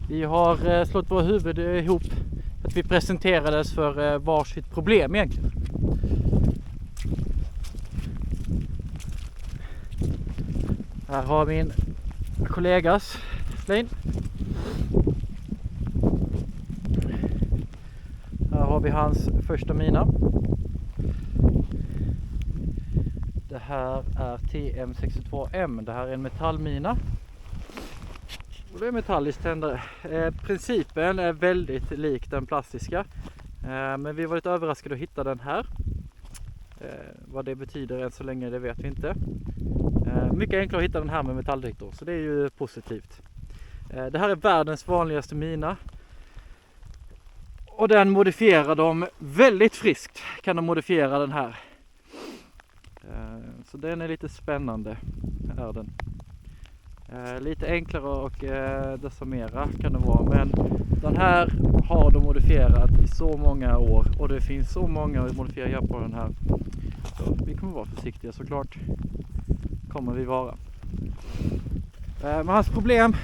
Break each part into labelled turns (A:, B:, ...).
A: Vi har slått våra huvud ihop för att vi presenterades för varsitt problem egentligen. Här har min kollegas lin. Här har vi hans första mina. Det här är TM62M. Det här är en metallmina. Och det är metalliskt tändare. Principen är väldigt lik den plastiska. Men vi var lite överraskade att hitta den här. Vad det betyder än så länge, det vet vi inte. Mycket enklare att hitta den här med metalldetektor, så det är ju positivt. Det här är världens vanligaste mina. Och den modifierar de väldigt friskt, kan de modifiera den här. Så den är lite spännande, är den. Lite enklare och desarmera kan det vara, men den här har de modifierat i så många år och det finns så många att modifiera på den här. Så vi kommer vara försiktiga, såklart kommer vi vara. Men hans problem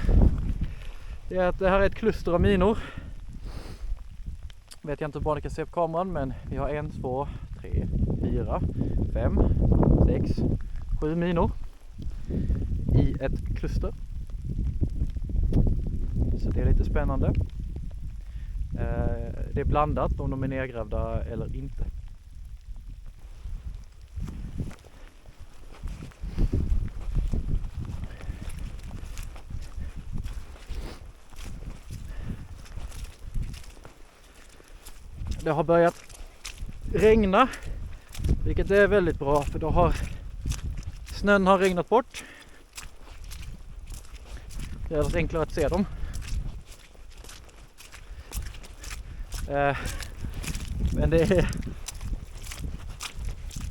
A: är att det här är ett kluster av minor. Vet jag inte hur bra ni kan se på kameran, men vi har 1, 2, 3, 4, 5, 6, 7 minor i ett kluster. Så det är lite spännande. Det är blandat om de är nedgrävda eller inte. Det har börjat regna, vilket är väldigt bra, för då har snön har regnat bort. Det är enklare att se dem. Men det är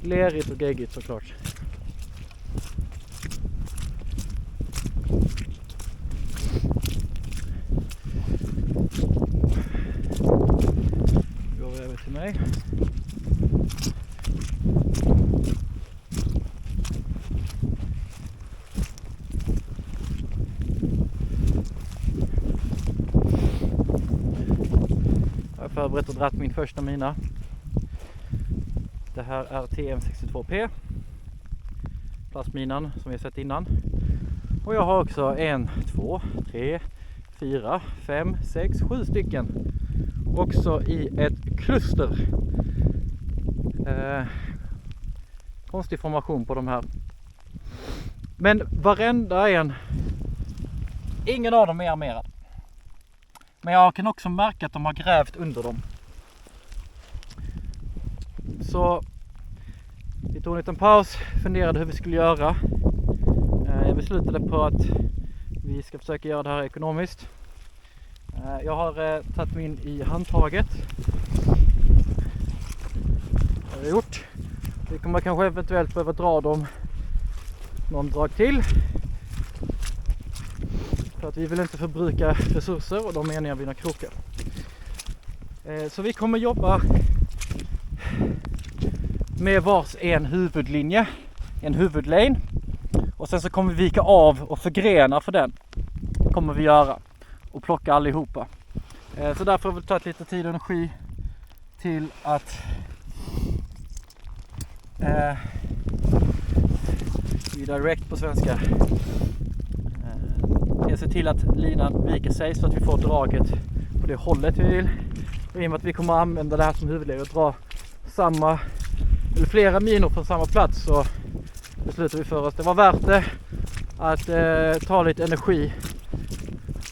A: lerigt och geggigt såklart. Går vi över till mig. Jag har förberett och dratt min första mina. Det här är TM62P. Plastminan som vi har sett innan. Och jag har också 1, 2, 3, 4, 5, 6, 7 stycken. Också i ett kluster. Konstig formation på de här. Men varenda en, ingen av dem är armerad. Men jag kan också märka att de har grävt under dem. Så vi tog en liten paus, funderade hur vi skulle göra. Jag beslutade på att vi ska försöka göra det här ekonomiskt. Jag har tagit mig in i handtaget. Det har jag gjort. Vi kommer kanske eventuellt behöva dra dem någon drag till. För att vi vill inte förbruka resurser, och de menar jag mina krokar. Så vi kommer jobba med vars en huvudlinje, en huvudlane. Och sen så kommer vi vika av och förgrena för den. Kommer vi göra. Och plocka allihopa. Så därför har vi tagit lite tid och energi till att redirect på svenska. Jag ser till att linan viker sig så att vi får draget på det hållet vi vill. Och i och med att vi kommer att använda det här som huvudled och dra samma eller flera minor från samma plats, så beslutar vi för oss. Det var värt det att ta lite energi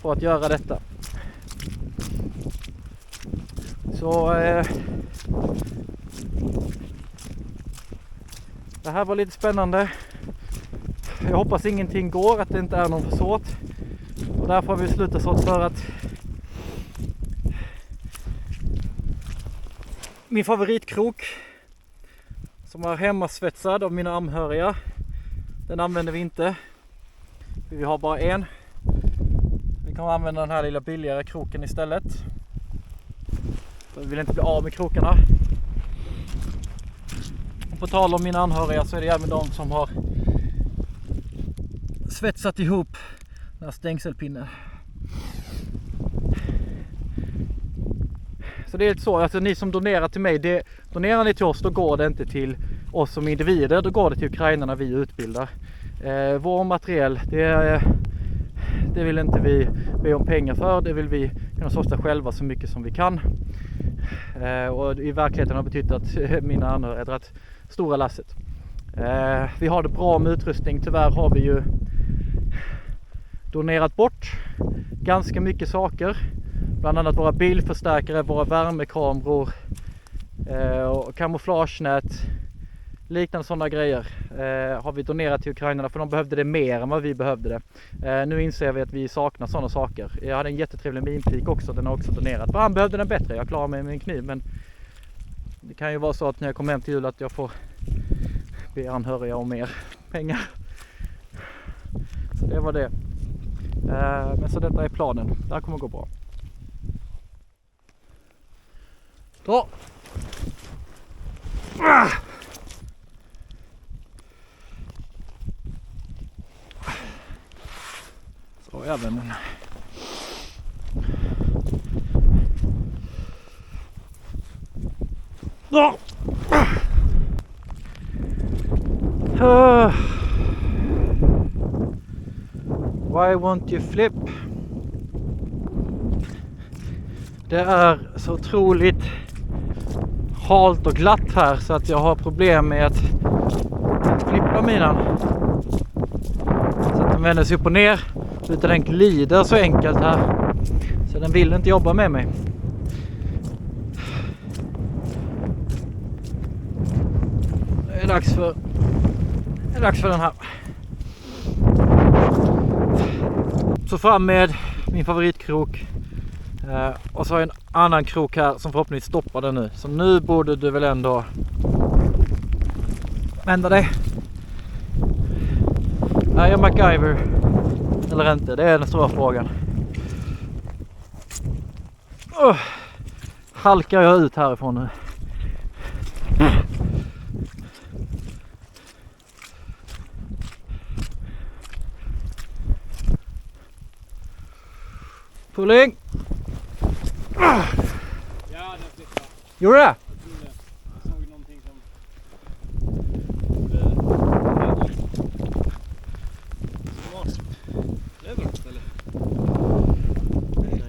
A: på att göra detta. Så det här var lite spännande. Jag hoppas ingenting går, att det inte är någon försåt. Och därför har vi slutat oss för att min favoritkrok som är hemmasvetsad av mina anhöriga, den använder vi inte. Vi har bara en. Vi kommer använda den här lilla billigare kroken istället. För vi vill inte bli av med krokarna. Och på tal om mina anhöriga så är det även de som har svetsat ihop den här stängselpinnen. Så det är så, alltså ni som donerar till mig, donerar ni till oss, då går det inte till oss som individer, då går det till ukrainarna vi utbildar. Vår materiell, det vill inte vi be om pengar för, det vill vi kunna sourca själva så mycket som vi kan. Och i verkligheten har betytt att mina anhöriga är rätt stora lasset. Vi har det bra med utrustning, tyvärr har vi ju donerat bort ganska mycket saker. Bland annat våra bilförstärkare, våra värmekameror och kamouflagenät, liknande sådana grejer har vi donerat till ukrainarna för de behövde det mer än vad vi behövde det. Nu inser vi att vi saknar sådana saker. Jag hade en jättetrevlig minpik också, den har också donerat. För han behövde den bättre, jag klarar mig med min kniv, men det kan ju vara så att när jag kommer hem till jul att jag får be anhöriga om mer pengar. Så det var det. Men så detta är planen, det här kommer gå bra. Dra! Så är den. Dra! Why won't you flip? Det är så otroligt halt och glatt här så att jag har problem med att flippa minan. Så att den vänder sig upp och ner utan den glider så enkelt här. Så den vill inte jobba med mig. Det är dags för den här. Så fram med min favoritkrok. Och så har jag en annan krok här som förhoppningsvis stoppar den nu. Så nu borde du väl ändå vända dig. Är jag MacGyver eller inte? Det är den stora frågan. Halkar jag ut härifrån nu? Pulling!
B: Ja, den flyttade.
A: Gjorde det?
B: Jag tror det. Jag såg någonting som... Det är bra, eller? Nej.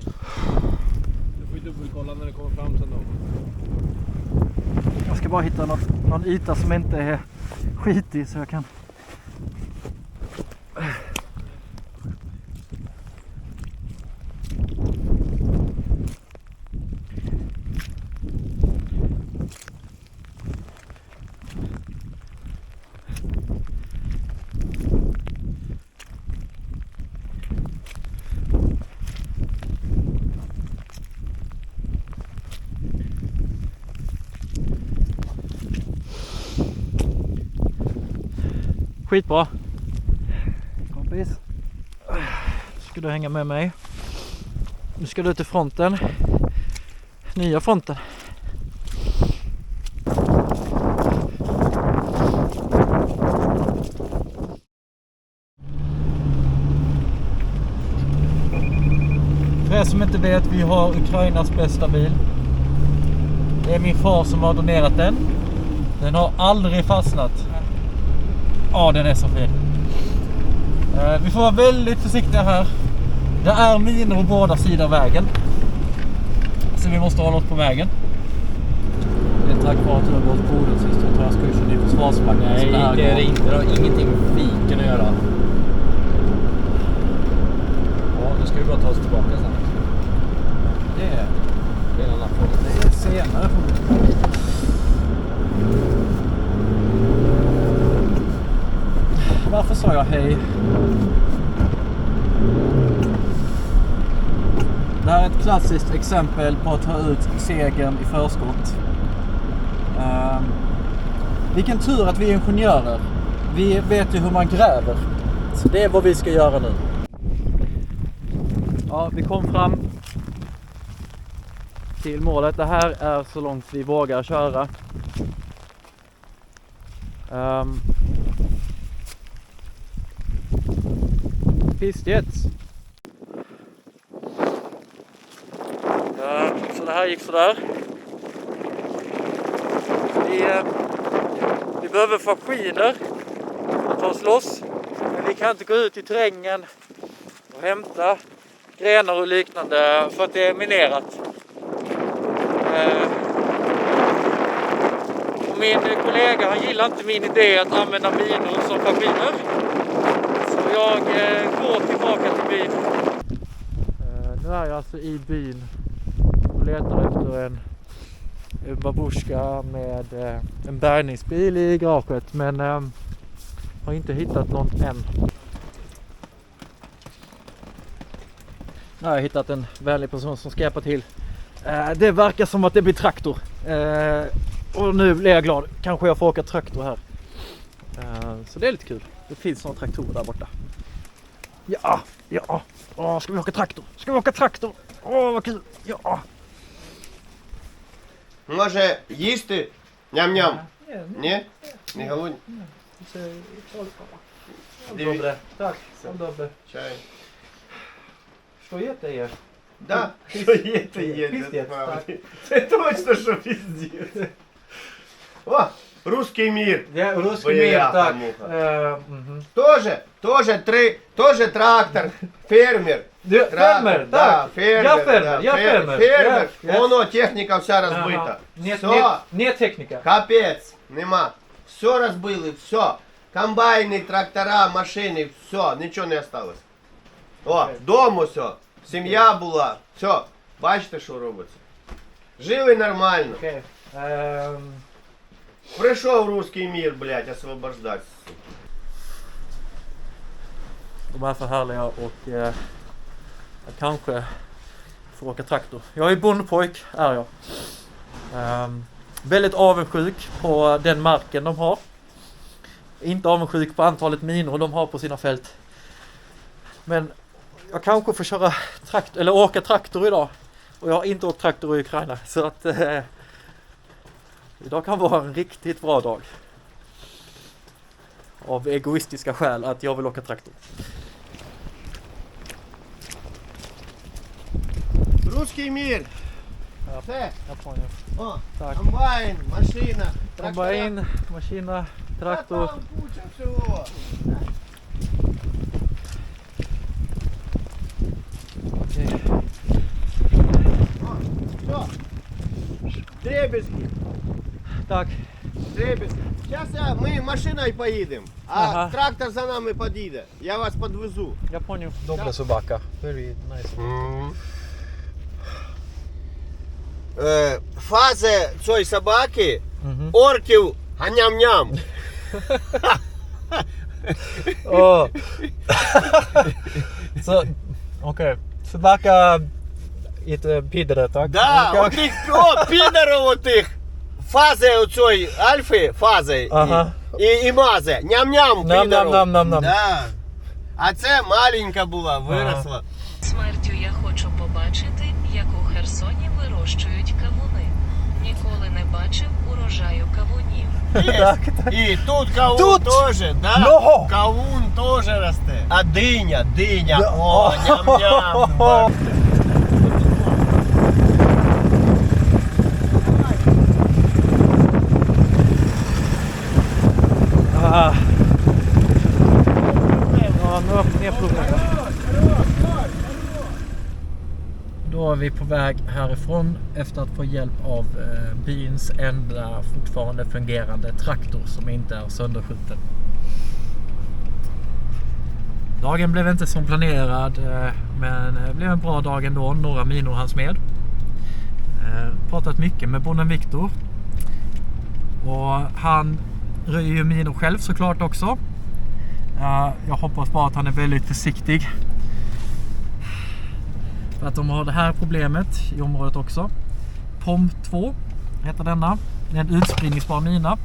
B: Du får ju dubbelkolla när det kommer fram sen då.
A: Jag ska bara hitta någon yta som inte är skitig så jag kan... Skitbra. Kompis. Ska du hänga med mig? Nu ska du till fronten. Nya fronten. För er som inte vet, vi har Ukrainas bästa bil. Det är min far som har donerat den. Den har aldrig fastnat. Ja, den är så fin. Vi får vara väldigt försiktiga här. Det är minor på båda sidor av vägen. Så vi måste hålla oss på vägen.
C: Det är tack vare att du har gått på den sist och tar kursen i försvarsmakten.
B: Nej, det är det inte. Det har ingenting med fiken att göra. Ja, nu ska vi bara ta oss tillbaka sen.
C: Det är
B: Det är en annan fråga.
C: det är senare.
A: Varför sa jag hej? Det här är ett klassiskt exempel på att ta ut segern i förskott. Vilken tur att vi är ingenjörer. Vi vet ju hur man gräver. Så det är vad vi ska göra nu. Ja, vi kom fram till målet. Det här är så långt vi vågar köra. Pistjets. Så det här här gick sådär. Vi behöver maskiner att ta oss loss. Men vi kan inte gå ut i terrängen och hämta grenar och liknande för att det är minerat. Och min kollega, han gillar inte min idé att använda minor som maskiner. Så jag går tillbaka till byn. Nu är jag alltså i byn och letar efter en babushka med en bärgningsbil i garaget, men har inte hittat någon än. Nu har jag hittat en vänlig person som ska hjälpa till. Det verkar som att det blir traktor. Och nu blir jag glad. Kanske jag får åka traktor här. Så det är lite kul. Det finns några traktorer där borta. Ja. Ska vi åka traktor? Vad kul. Ja.
D: Може їсти? Ням-ням. Ні? Не голодні?
A: Добре. Так, добре.
D: Чай.
A: Що є, те є.
D: Да, що є, то є.
A: Пиздец,
D: Це точно, що пиздец. О, русский мир.
A: Русский мир, так.
D: Тоже трактор, фермер.
A: Фермер,
D: Да,
A: так.
D: фермер.
A: Я фермер.
D: Фермер.
A: Я-
D: Воно, техніка вся розбита. Все.
A: Нет техніка.
D: Капець, нема. Все розбили, все. Комбайни, трактора, машини, все, нічого не осталось. О, дому все. Сім'я була. Все. Бачите, що робиться. Жили нормально.
A: Окей.
D: Прийшов русский мир, блядь, освобождать.
A: De är för härliga och jag kanske får åka traktor. Jag är bondpojk, är jag. Väldigt avundsjuk på den marken de har. Inte avundsjuk på antalet minor de har på sina fält. Men jag kanske får köra traktor, eller åka traktor idag. Och jag har inte åkt traktor i Ukraina, så att idag kan vara en riktigt bra dag. Av egoistiska skäl att jag vill åka traktor.
D: Русский мир. Все.
A: Jag poänger.
D: О,
A: Так.
D: комбайн, машина,
A: Комбайн, машина, трактор.
D: Там куча всего.
A: Окей.
D: Все. Дребезги.
A: Так,
D: Дребезги. Сейчас мы машиной поедем, а
A: Ага.
D: трактор за нами подъедет. Я вас подвезу.
A: jag poänger.
C: Doble собака. Very nice.
D: Фаза цієї собаки,
A: Mhm.
D: орків, ганям-ням.
A: Åh. Så, okej. Собака inte pidare, tak?
D: Да,
A: Okej,
D: отих, о, підарів отих. Фази оцій альфи, фази
A: Ага.
D: і мази. Ням-ням,
A: Нам,
D: підарів.
A: нам, нам, нам.
D: Да. А це маленька була, виросла.
E: Смертю я хочу побачити, як у Херсоні вирощують кавуни. Ніколи не бачив урожаю кавунів.
D: Є. І тут кавун
A: Тут?
D: теж, да?
A: Ну.
D: Кавун теж росте. А диня,
A: Да.
D: о, ням-ням.
A: Ah. Ja, nu öppnar ner plogen. Då är vi på väg härifrån efter att få hjälp av byns enda fortfarande fungerande traktor som inte är sönderskjuten. Dagen blev inte som planerad, men det blev en bra dag ändå. Några minor hanns med. Pratat mycket med bonden Viktor. Och han röjer ju minor själv såklart också. Jag hoppas bara att han är väldigt försiktig. För att de har det här problemet i området också. POM 2 heter denna. Det är en utspridningsbar mina.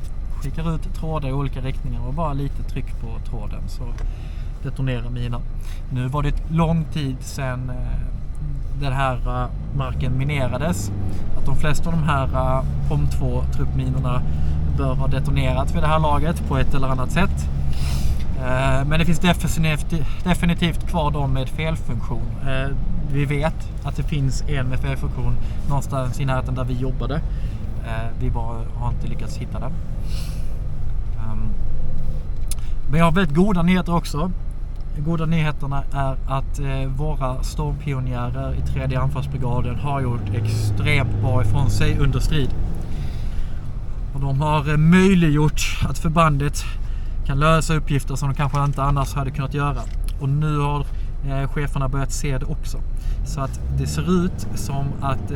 A: Skickar ut trådar i olika riktningar och bara lite tryck på tråden så detonerar minan. Nu var det lång tid sedan den här marken minerades. Att de flesta av de här POM 2 truppminorna bör ha detonerat vid det här laget på ett eller annat sätt.
C: Men det finns definitivt kvar de med felfunktion. Vi vet att det finns en med felfunktion någonstans i närheten där vi jobbade. Vi bara har inte lyckats hitta den. Men jag har väldigt goda nyheter också. Goda nyheterna är att våra stormpionjärer i 3:e anfallsbrigaden har gjort extremt bra ifrån sig under strid. Och de har möjliggjort att förbandet kan lösa uppgifter som de kanske inte annars hade kunnat göra. Och nu har cheferna börjat se det också. Så att det ser ut som att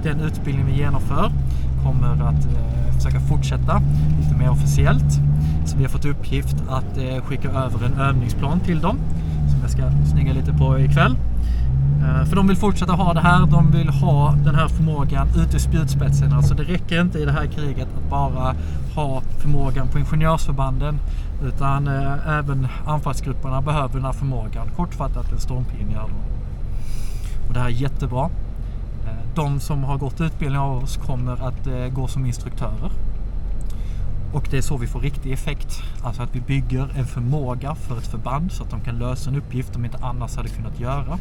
C: den utbildning vi genomför kommer att försöka fortsätta lite mer officiellt. Så vi har fått uppgift att skicka över en övningsplan till dem som jag ska snygga lite på ikväll. För de vill fortsätta ha det här, de vill ha den här förmågan ute i spjutspetsen. Alltså det räcker inte i det här kriget att bara ha förmågan på ingenjörsförbanden, utan även anfallsgrupperna behöver den här förmågan. Kortfattat en stormpionjär då. Och det här är jättebra. De som har gått utbildning av oss kommer att gå som instruktörer. Och det är så vi får riktig effekt. Alltså att vi bygger en förmåga för ett förband så att de kan lösa en uppgift de inte annars hade kunnat göra.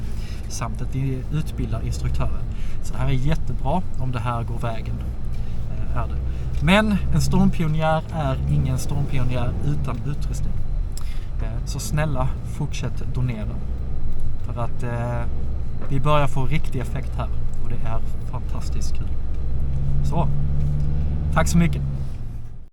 C: Samt att vi utbildar instruktörer. Så det här är jättebra om det här går vägen. Är det. Men en stormpionjär är ingen stormpionjär utan utrustning. Så snälla, fortsätt donera. För att vi börjar få riktig effekt här. Och det är fantastiskt kul. Så, tack så mycket.